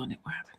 on it. What happened?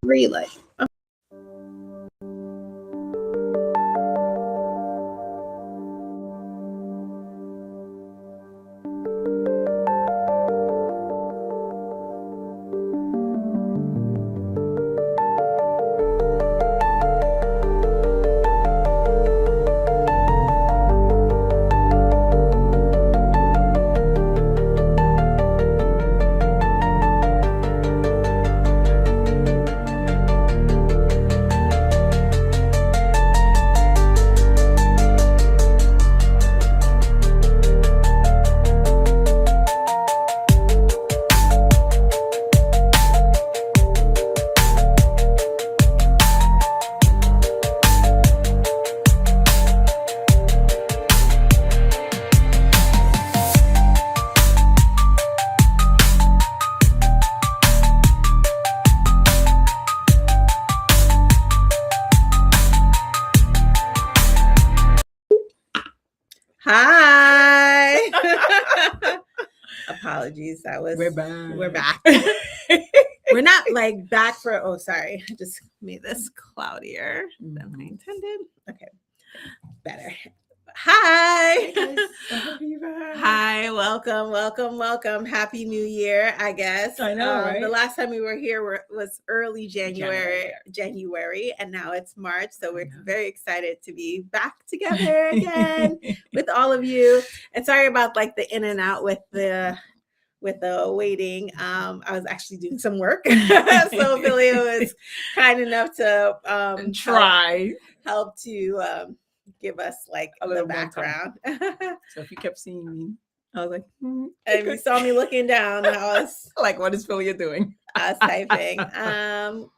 Relay. Hi. Apologies. We're back. We're back. We're not like back for. Oh, sorry. I just made this cloudier than I intended. Okay, better. Hi. Hey guys, so happy you're back. Hi. Welcome. Happy New Year. I guess. I know, right? The last time we were here was early January, January, and now it's March. So we're know. very excited to be back together again with all of you. And sorry about like the in and out with the waiting. I was actually doing some work. So Billy was kind enough to help to give us like A the little more background. So if you kept seeing me, I was like, And you saw me looking down, I was like, what is Philia doing? I was typing.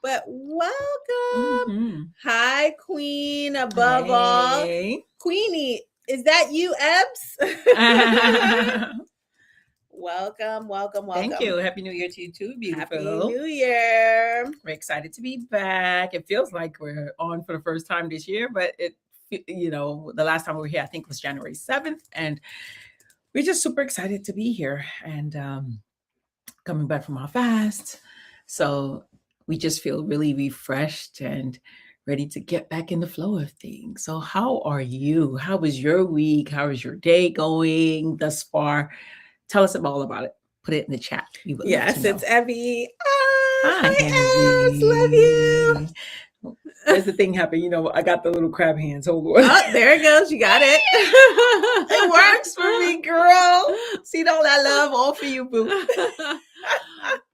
But welcome. Hi, Queen, above all. Queenie, is that you, Ebbs? Welcome. Thank you. Happy New Year to you too, beautiful. Happy New Year. We're excited to be back. It feels like we're on for the first time this year, but the last time we were here, I think was January 7th. And we're just super excited to be here and coming back from our fast. So we just feel really refreshed and ready to get back in the flow of things. So how are you? How was your week? How is your day going thus far? Tell us all about it. Put it in the chat. Yes, it's Evie. Hi, Ebbs. Love you. There's the thing happened. I got the little crab hands. Hold on. Oh, there it goes. You got it. It works for me, girl. See all that love, all for you, boo.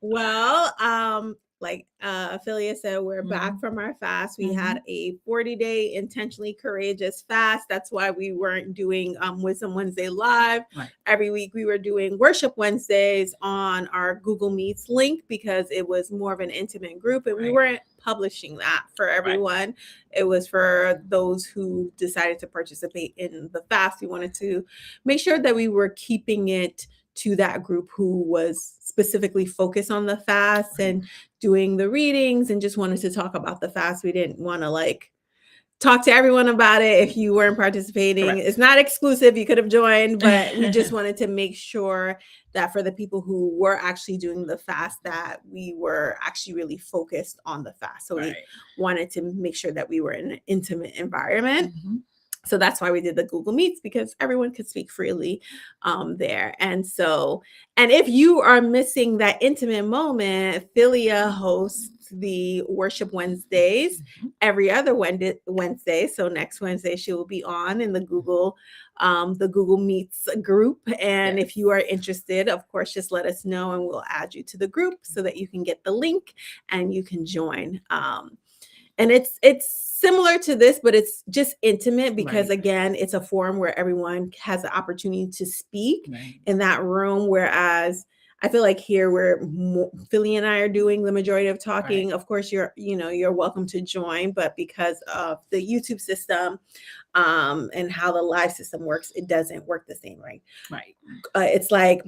Well, like Philia said, we're back from our fast. We had a 40-day intentionally courageous fast. That's why we weren't doing Wisdom Wednesday live. Right. Every week we were doing Worship Wednesdays on our Google Meets link because it was more of an intimate group and we weren't publishing that for everyone. It was for those who decided to participate in the fast. We wanted to make sure that we were keeping it to that group who was specifically focused on the fast and doing the readings and just wanted to talk about the fast. We didn't want to like talk to everyone about it if you weren't participating. Correct. It's not exclusive. You could have joined, but we just wanted to make sure that for the people who were actually doing the fast, that we were actually really focused on the fast. So we wanted to make sure that we were in an intimate environment. So that's why we did the Google Meets, because everyone could speak freely there. And if you are missing that intimate moment, Philia hosts the Worship Wednesdays every other Wednesday. So next Wednesday she will be on in the Google Meets group. And if you are interested, of course, just let us know and we'll add you to the group so that you can get the link and you can join. And it's similar to this, but it's just intimate because, again, it's a forum where everyone has the opportunity to speak in that room. Whereas I feel like here where Philly and I are doing the majority of talking, of course, you're welcome to join. But because of the YouTube system and how the live system works, it doesn't work the same, right? It's like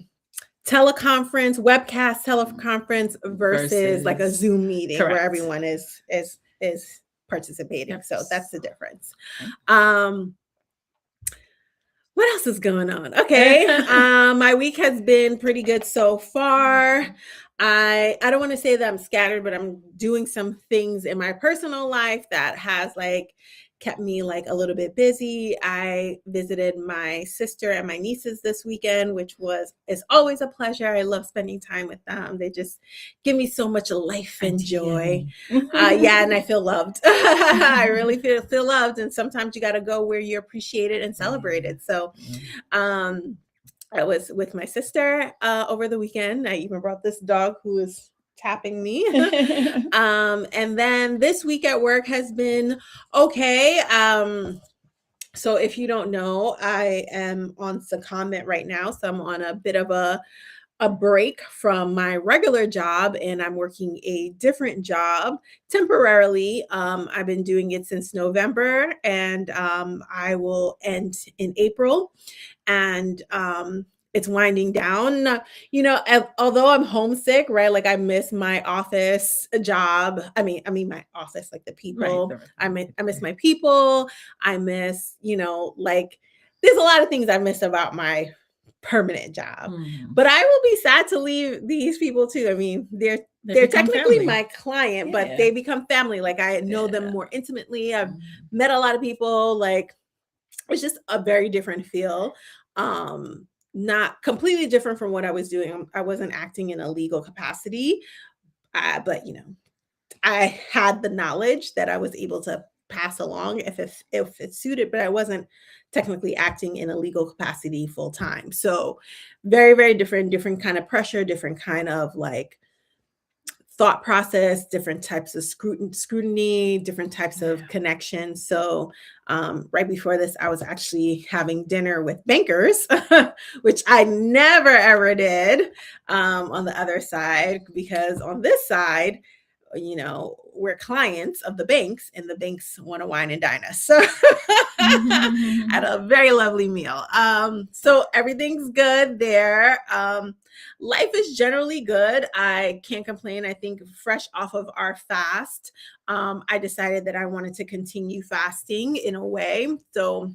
teleconference, webcast teleconference versus like a Zoom meeting where everyone is participating. So that's the difference. What else is going on? Okay. My week has been pretty good so far. I don't want to say that I'm scattered, but I'm doing some things in my personal life that has like kept me like a little bit busy. I visited my sister and my nieces this weekend, which is always a pleasure. I love spending time with them. They just give me so much life and joy. And I feel loved. I really feel loved. And sometimes you got to go where you're appreciated and celebrated. So, I was with my sister over the weekend. I even brought this dog who is tapping me. And then this week at work has been okay. So if you don't know, I am on secondment right now. So I'm on a bit of a break from my regular job and I'm working a different job temporarily. I've been doing it since November and I will end in April. And it's winding down, although I'm homesick, right? Like I miss my office job. I mean my office, like the people. I miss my people. I miss, like there's a lot of things I miss about my permanent job. Mhm. But I will be sad to leave these people too. I mean, they're become technically family. my client, but Yeah. they become family. Like I know them Yeah. more intimately. I've Mhm. met a lot of people. Like it's just a very different feel. Not completely different from what I was doing. I wasn't acting in a legal capacity, but I had the knowledge that I was able to pass along if it suited, but I wasn't technically acting in a legal capacity full time. So very, very different kind of pressure, different kind of like thought process, different types of scrutiny, different types of Yeah. connections. So right before this, I was actually having dinner with bankers, which I never ever did on the other side, because on this side, we're clients of the banks and the banks want to wine and dine us. So had a very lovely meal. So everything's good there. Life is generally good. I can't complain. I think fresh off of our fast, I decided that I wanted to continue fasting in a way. So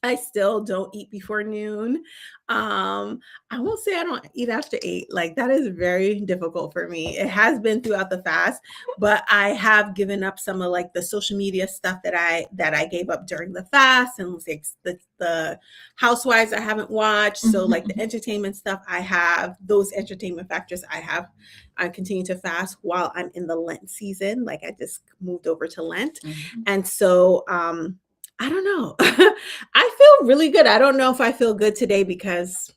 I still don't eat before noon. I won't say I don't eat after 8. Like that is very difficult for me. It has been throughout the fast, but I have given up some of like the social media stuff that I gave up during the fast, and like the Housewives I haven't watched. So like the entertainment stuff, I have those entertainment factors. I continue to fast while I'm in the Lent season. Like I just moved over to Lent, and so I don't know. I feel really good. I don't know if I feel good today because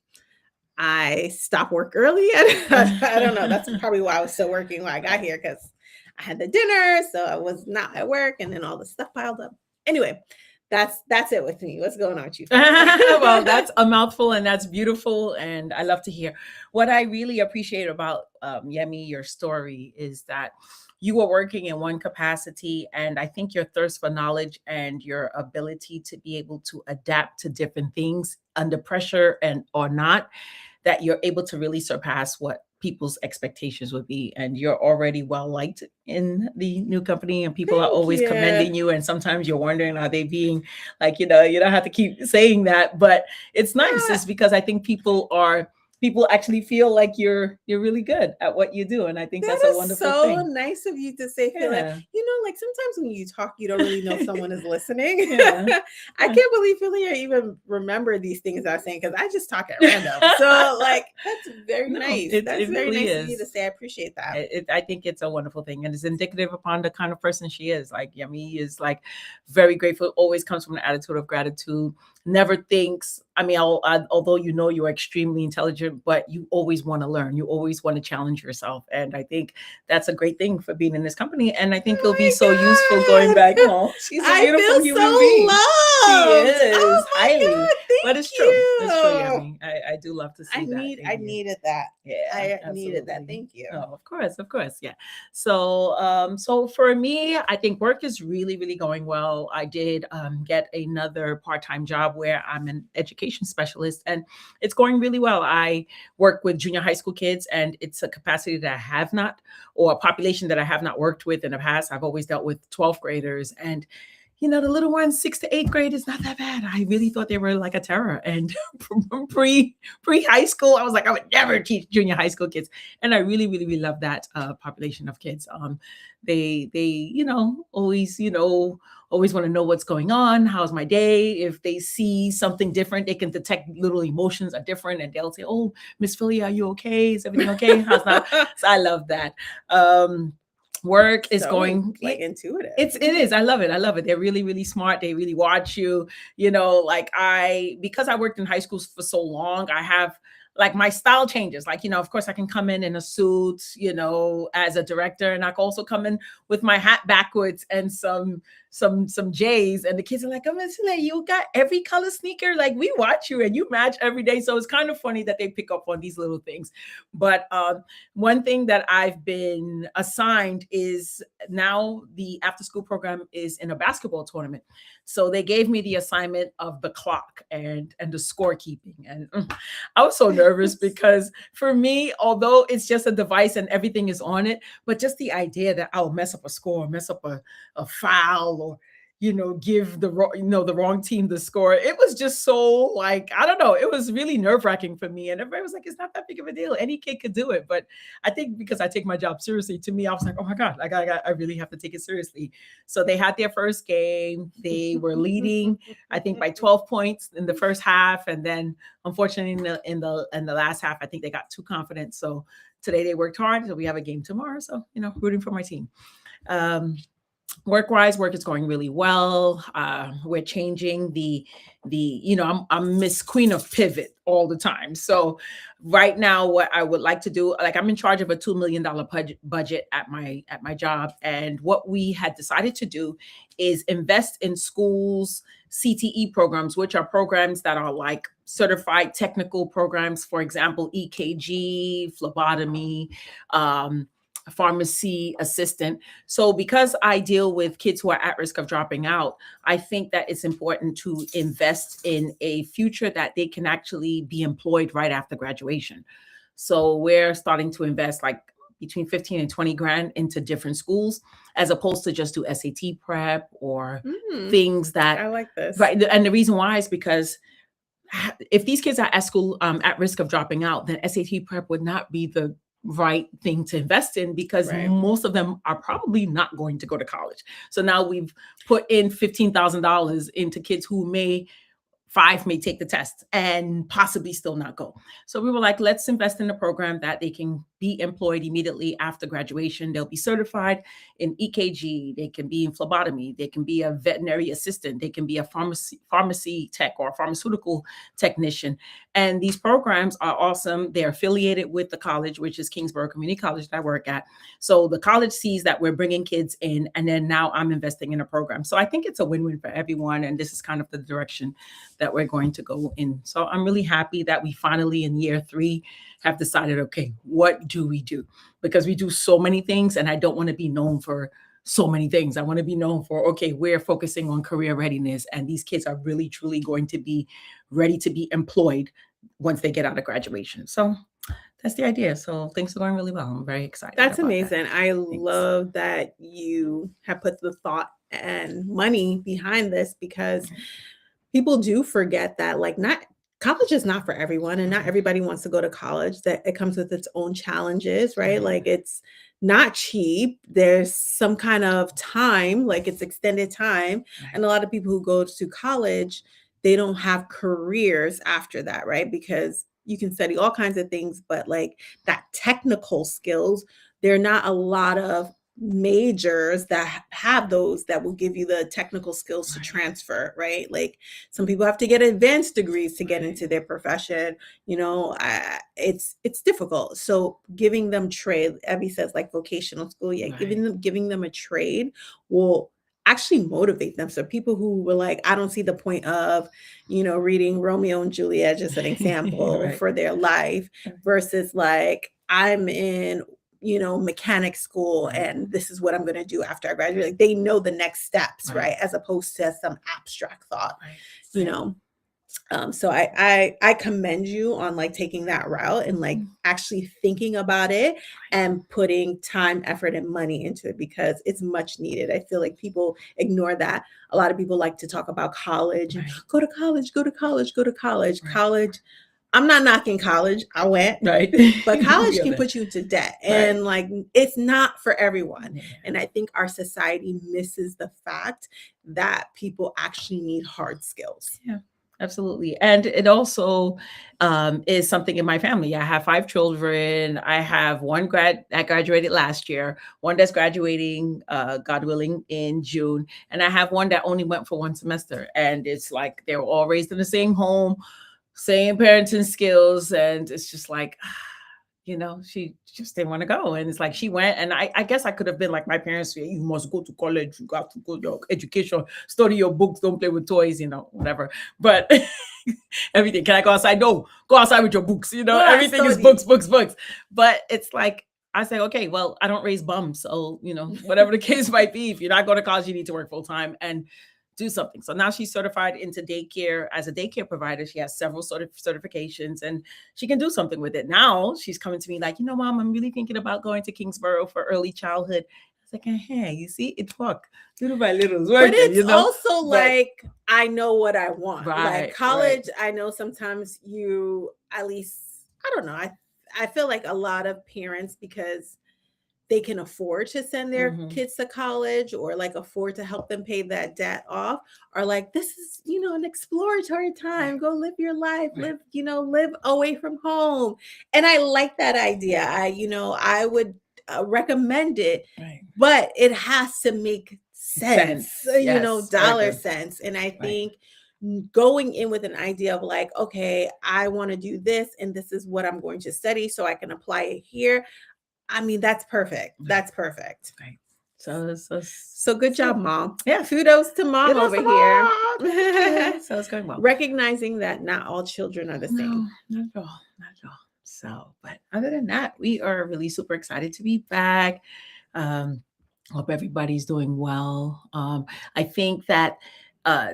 I stopped work early. I don't know. That's probably why I was still working when I got here, because I had the dinner, so I was not at work, and then all the stuff piled up. Anyway, that's it with me. What's going on with you? Well, that's a mouthful, and that's beautiful, and I love to hear. What I really appreciate about Yemi, your story, is that you were working in one capacity, and I think your thirst for knowledge and your ability to be able to adapt to different things under pressure and or not, that you're able to really surpass what people's expectations would be, and you're already well liked in the new company, and people are Thank always you. commending you, and sometimes you're wondering, are they being like, you don't have to keep saying that, but it's nice. Yeah. It's because I think people actually feel like you're really good at what you do, and I think That that's a is wonderful so thing. nice of you to say, Philip. Yeah. Like sometimes when you talk, you don't really know if someone is listening. Yeah. I can't believe Philly even remember these things I'm saying, because I just talk at random. So like that's very No, nice. it That's very really nice of you is. to say. I appreciate that. I think it's a wonderful thing, and it's indicative upon the kind of person she is. Like Yemi is like very grateful, always comes from an attitude of gratitude, never thinks. I mean, although you're extremely intelligent, but you always want to learn. You always want to challenge yourself, and I think that's a great thing for being in this company. And I think it'll be so useful going back home. She's a beautiful feel human so being. loved. She is Oh my highly, God, thank but it's you. true. It's true, Yemi. I do love to see that. I in you. needed that. Yeah, I needed that. absolutely. Thank you. Oh, of course, yeah. So for me, I think work is really, really going well. I did get another part-time job where I'm an education specialist, and it's going really well. I work with junior high school kids, and it's a capacity that I have not, or a population that I have not worked with in the past. I've always dealt with 12th graders, and the little ones, 6th to 8th grade is not that bad. I really thought they were like a terror. And pre high school, I was like, I would never teach junior high school kids. And I really, really, really love that population of kids. They always want to know what's going on. How's my day? If they see something different, they can detect little emotions are different, and they'll say, "Oh, Miss Philly, are you okay? Is everything okay? How's that?" So I love that. Work is going like intuitive. it is. I love it. They're really, really smart. They really watch you. Because I worked in high schools for so long, I have like my style changes. Like, of course I can come in a suit, as a director, and I can also come in with my hat backwards and some J's, and the kids are like, "Oh, Miss Lay, you got every color sneaker. Like, we watch you and you match every day." So it's kind of funny that they pick up on these little things. But one thing that I've been assigned is now the after school program is in a basketball tournament. So they gave me the assignment of the clock and the scorekeeping. And I was so nervous because for me, although it's just a device and everything is on it, but just the idea that I'll mess up a score, mess up a foul, or give the wrong team the score. It was just so like, I don't know. It was really nerve-wracking for me. And everybody was like, it's not that big of a deal. Any kid could do it. But I think because I take my job seriously, to me, I was like, oh my God, I really have to take it seriously. So they had their first game. They were leading, I think, by 12 points in the first half. And then unfortunately in the last half, I think they got too confident. So today they worked hard. So we have a game tomorrow. So, rooting for my team. Work is going really well. We're changing I'm Miss Queen of Pivot all the time. So right now, what I would like to do, like, I'm in charge of a $2 million budget at my job. And what we had decided to do is invest in schools' CTE programs, which are programs that are like certified technical programs. For example, EKG, phlebotomy, pharmacy assistant. So because I deal with kids who are at risk of dropping out, I think that it's important to invest in a future that they can actually be employed right after graduation. So we're starting to invest like between 15 and 20 grand into different schools, as opposed to just do SAT prep or things that I like this. Right. And the reason why is because if these kids are at school at risk of dropping out, then SAT prep would not be the right thing to invest in, because most of them are probably not going to go to college. So now we've put in $15,000 into kids who may take the test and possibly still not go. So we were like, let's invest in a program that they can be employed immediately after graduation. They'll be certified in EKG. They can be in phlebotomy. They can be a veterinary assistant. They can be a pharmacy tech or a pharmaceutical technician. And these programs are awesome. They're affiliated with the college, which is Kingsborough Community College that I work at. So the college sees that we're bringing kids in, and then now I'm investing in a program. So I think it's a win-win for everyone. And this is kind of the direction that we're going to go in. So I'm really happy that we finally in year 3 have decided, okay, what do we do? Because we do so many things, and I don't want to be known for so many things. I want to be known for, okay, we're focusing on career readiness, and these kids are really, truly going to be ready to be employed once they get out of graduation. So that's the idea. So things are going really well. I'm very excited. That's amazing. I love that you have put the thought and money behind this, because people do forget that, like, not college is not for everyone, and not everybody wants to go to college. That it comes with its own challenges, right? Like, it's not cheap. There's some kind of time, like it's extended time. And a lot of people who go to college, they don't have careers after that, right? Because you can study all kinds of things, but like that technical skills, there are not a lot of majors that have those that will give you the technical skills to transfer, right? Like, some people have to get advanced degrees to get into their profession. It's difficult. So giving them trade, Abby says, like vocational school, giving them a trade will actually motivate them. So people who were like, I don't see the point of, reading Romeo and Juliet, just an example, for their life, versus like, I'm in mechanic school, and this is what I'm going to do after I graduate. Like, they know the next steps, right? As opposed to some abstract thought, So I commend you on like taking that route and like actually thinking about it and putting time, effort, and money into it, because it's much needed. I feel like people ignore that. A lot of people like to talk about college and go to college. College. I'm not knocking college. I went, but college can put you into debt, and like, it's not for everyone. And I think our society misses the fact that people actually need hard skills. Yeah, absolutely. And it also is something in my family. I have 5 children. I have one that graduated last year, one that's graduating, God willing, in June. And I have one that only went for 1 semester. And it's like, they were all raised in the same home, same parenting skills, and it's just like, she just didn't want to go. And it's like, she went, and I guess I could have been like my parents, you must go to college, you got to go to your education, study your books, don't play with toys, whatever. But everything, can I go outside? No, go outside with your books, everything is books. But it's like, I say, okay, well, I don't raise bums. So, whatever the case might be, if you're not going to college, you need to work full time and do something. So now she's certified into daycare as a daycare provider. She has several sort of certifications, and she can do something with it. Now she's coming to me like, Mom, I'm really thinking about going to Kingsborough for early childhood. was like, hey, you see, it worked little by little. It's But working, it's you know. also like, I know what I want. Right, Like college, I know sometimes you, at least, I don't know. I feel like a lot of parents, because they can afford to send their Mhm. kids to college or like afford to help them pay that debt off, are like, this is, an exploratory time. Right. Go live your life, Right. live away from home. And I like that idea. I would recommend it, Right. but it has to make sense, Sense. Yes. Very dollar good. sense. And I Right. think going in with an idea of like, okay, I want to do this and this is what I'm going to study so I can apply it here. I mean, that's perfect. Right. That's perfect. Right. So So good job, Mom. Yeah. Kudos to Mom Kudos over to here. Mom. Thank you. So it's going well. Recognizing that not all children are the No, same. not at all. Not at all. So, but other than that, we are really super excited to be back. Hope everybody's doing well. I think that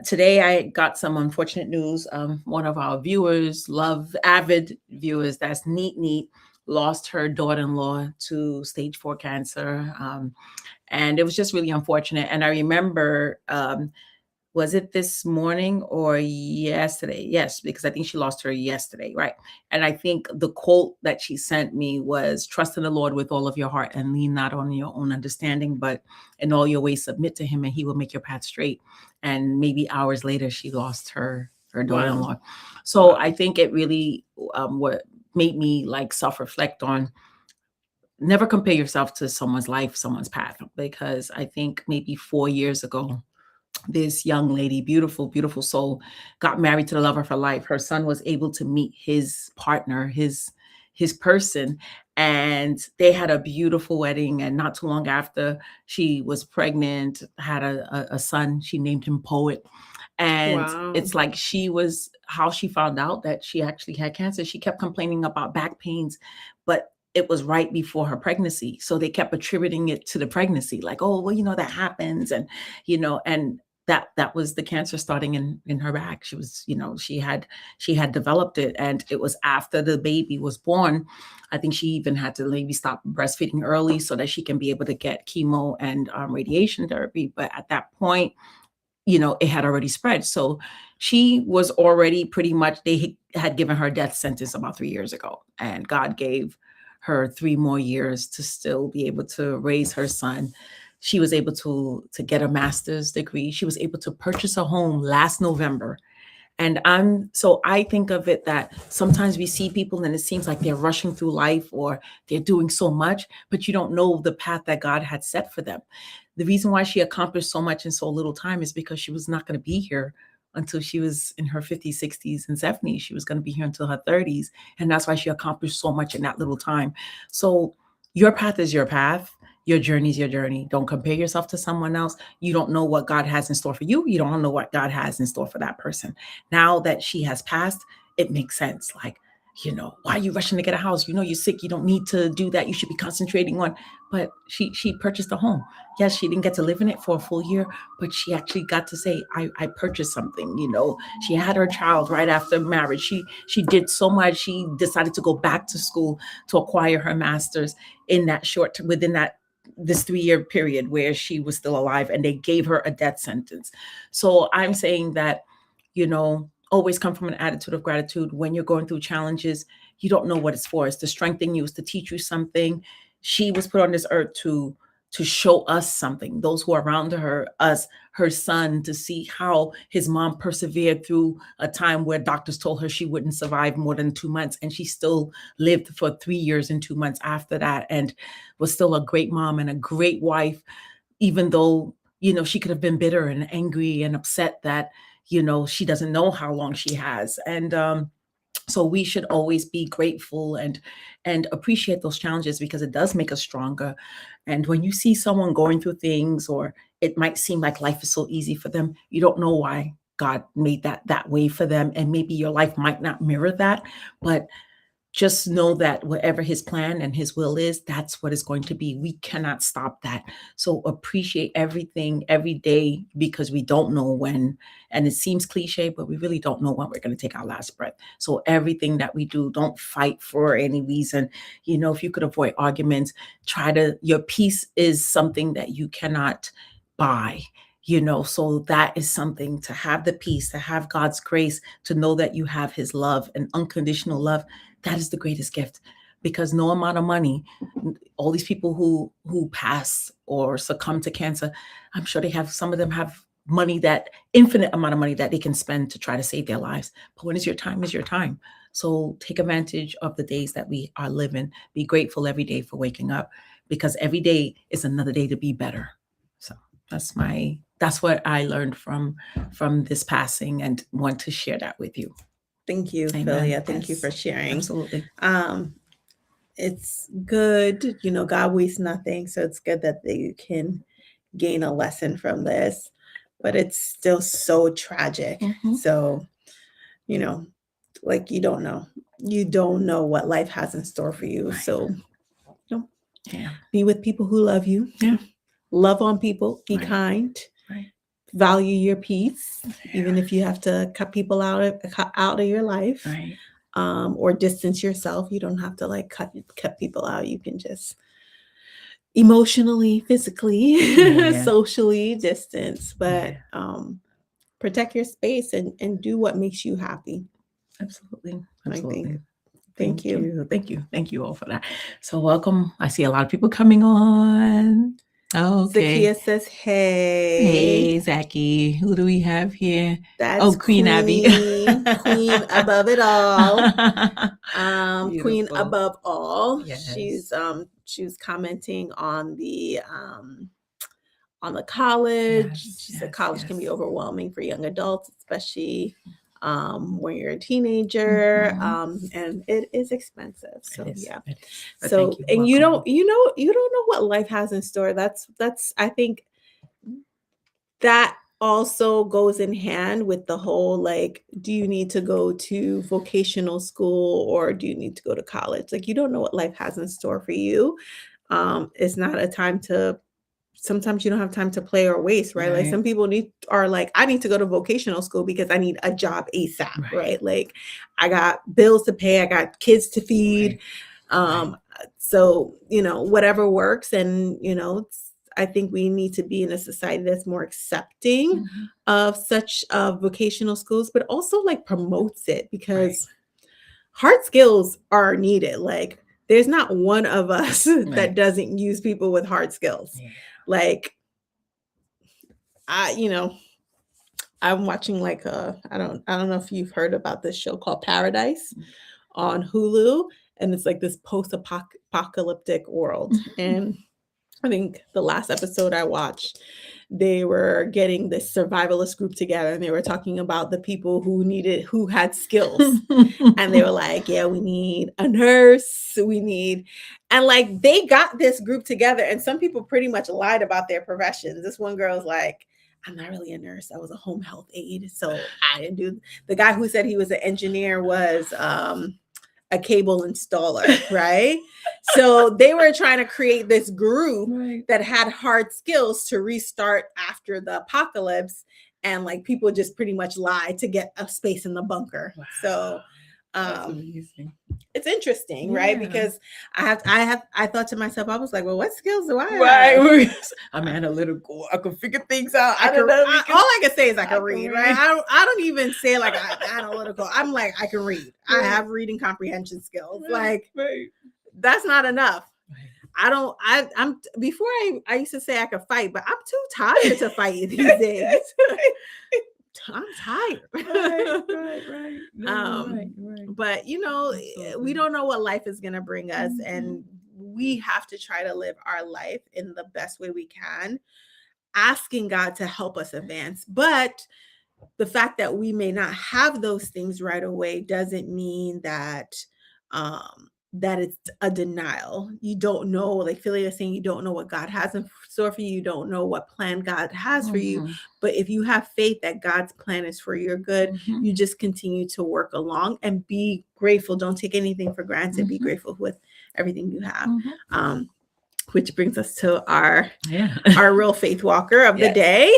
today I got some unfortunate news. One of our viewers, avid viewers, that's Neat, lost her daughter-in-law to stage 4 cancer. And it was just really unfortunate. And I remember, was it this morning or yesterday? Yes, because I think she lost her yesterday, right? And I think the quote that she sent me was, trust in the Lord with all of your heart and lean not on your own understanding, but in all your ways submit to him and he will make your path straight. And maybe hours later, she lost her daughter-in-law. Wow. So Wow. I think it really what made me like self-reflect on, never compare yourself to someone's life, someone's path, because I think maybe 4 years ago, this young lady, beautiful, beautiful soul, got married to the love of her life. Her son was able to meet his partner, his person, and they had a beautiful wedding. And not too long after, she was pregnant, had a son. She named him Poet. And Wow. it's like how she found out that she actually had cancer. She kept complaining about back pains, but it was right before her pregnancy. So they kept attributing it to the pregnancy, like, oh, well, that happens. And, and that was the cancer starting in her back. She was, she had developed it. And it was after the baby was born. I think she even had to maybe stop breastfeeding early so that she can be able to get chemo and radiation therapy. But at that point, it had already spread. So she was already pretty much, they had given her a death sentence about 3 years ago. And God gave her 3 more years to still be able to raise her son. She was able to get a master's degree. She was able to purchase a home last November. And I think of it that sometimes we see people and it seems like they're rushing through life or they're doing so much, but you don't know the path that God had set for them. The reason why she accomplished so much in so little time is because she was not going to be here until she was in her 50s, 60s, and 70s. She was going to be here until her 30s. And that's why she accomplished so much in that little time. So your path is your path. Your journey is your journey. Don't compare yourself to someone else. You don't know what God has in store for you. You don't know what God has in store for that person. Now that she has passed, it makes sense. Like, why are you rushing to get a house? You're sick. You don't need to do that. You should be concentrating on. But she purchased a home. Yes, she didn't get to live in it for a full year, but she actually got to say, I purchased something. She had her child right after marriage. She did so much. She decided to go back to school to acquire her master's in that within this 3-year period where she was still alive, and they gave her a death sentence. So I'm saying that, always come from an attitude of gratitude. When you're going through challenges, you don't know what it's for. It's to strengthen you, it's to teach you something. She was put on this earth to show us something, those who are around her, us, her son, to see how his mom persevered through a time where doctors told her she wouldn't survive more than 2 months. And she still lived for 3 years and 2 months after that, and was still a great mom and a great wife, even though, she could have been bitter and angry and upset that, she doesn't know how long she has. And so we should always be grateful and appreciate those challenges, because it does make us stronger. And when you see someone going through things, or it might seem like life is so easy for them, you don't know why God made that way for them. And maybe your life might not mirror that, but just know that whatever his plan and his will is, that's what it's going to be. We cannot stop that. So appreciate everything every day, because we don't know when, and it seems cliche, but we really don't know when we're going to take our last breath. So everything that we do, don't fight for any reason. If you could avoid arguments, your peace is something that you cannot buy. So that is something, to have the peace, to have God's grace, to know that you have his love and unconditional love. That is the greatest gift, because no amount of money, all these people who pass or succumb to cancer, I'm sure some of them have infinite amount of money that they can spend to try to save their lives. But when it's your time, is your time. So take advantage of the days that we are living. Be grateful every day for waking up, because every day is another day to be better. So that's what I learned from this passing, and want to share that with you. Thank you, Amen. Philia. Thank you Yes. for sharing. Absolutely. It's good, God wastes nothing. So it's good that you can gain a lesson from this, but it's still so tragic. Mhm. So, like, you don't know what life has in store for you. Right. So Yeah. be with people who love you. Yeah. Love on people. Be Right. kind. Right. Value your peace, even if you have to cut people out of your life. Right. Or distance yourself. You don't have to like cut people out. You can just emotionally, physically, socially distance, but protect your space and do what makes you happy. Absolutely. Thank you. Thank you all for that. So welcome. I see a lot of people coming on. Okay. Zakia says, Hey, Zachy. Who do we have here? That's Queen Abby. Queen above it all. Queen Beautiful. above all. Yes. She was commenting on the college. Yes, She said college can be overwhelming for young adults, especially when you're a teenager. And it is expensive. So yeah. So and you don't know what life has in store. That's I think that also goes in hand with the whole, like, do you need to go to vocational school or do you need to go to college? Like, you don't know what life has in store for you. It's not a time to, sometimes you don't have time to play or waste, right? Like some people are like, I need to go to vocational school because I need a job ASAP, right? Like I got bills to pay, I got kids to feed. So, whatever works. And, I think we need to be in a society that's more accepting of such vocational schools, but also like promotes it, because hard skills are needed. Like there's not one of us that doesn't use people with hard skills. Like I'm watching like I don't know if you've heard about this show called Paradise on Hulu, and it's like this post-apocalyptic world. And I think the last episode I watched, they were getting this survivalist group together, and they were talking about the people who had skills. And they were like, yeah, we need a nurse. And like, they got this group together, and some people pretty much lied about their professions. This one girl's like, I'm not really a nurse. I was a home health aide. So I didn't do. The guy who said he was an engineer was, a cable installer, right? So they were trying to create this group that had hard skills to restart after the apocalypse, and like people just pretty much lied to get a space in the bunker. Wow. So it's interesting, right? Because I thought to myself, I was like, well, what skills do I have? I'm analytical. I can figure things out. All I can say is I can read, right? I don't even say like I'm analytical. I'm like, I can read. I have reading comprehension skills. Like that's not enough. I'm before I used to say I could fight, but I'm too tired to fight these days. I'm tired. Right. But we don't know what life is going to bring us, and we have to try to live our life in the best way we can, asking God to help us advance. But the fact that we may not have those things right away doesn't mean that that it's a denial. You don't know, like Philly was saying, you don't know what God has in store for you. You don't know what plan God has for you. Mhm. But if you have faith that God's plan is for your good, Mhm. you just continue to work along and be grateful. Don't take anything for granted. Be Mhm. grateful with everything you have. Mhm. Which brings us to our Yeah. real faith walker of the Yes. day,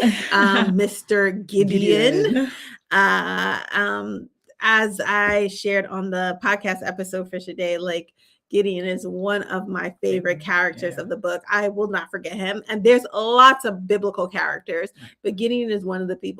Mr. Gideon. As I shared on the podcast episode for today, like Gideon is one of my favorite characters Yeah. of the book. I will not forget him. And there's lots of biblical characters, Right. but Gideon is one of the people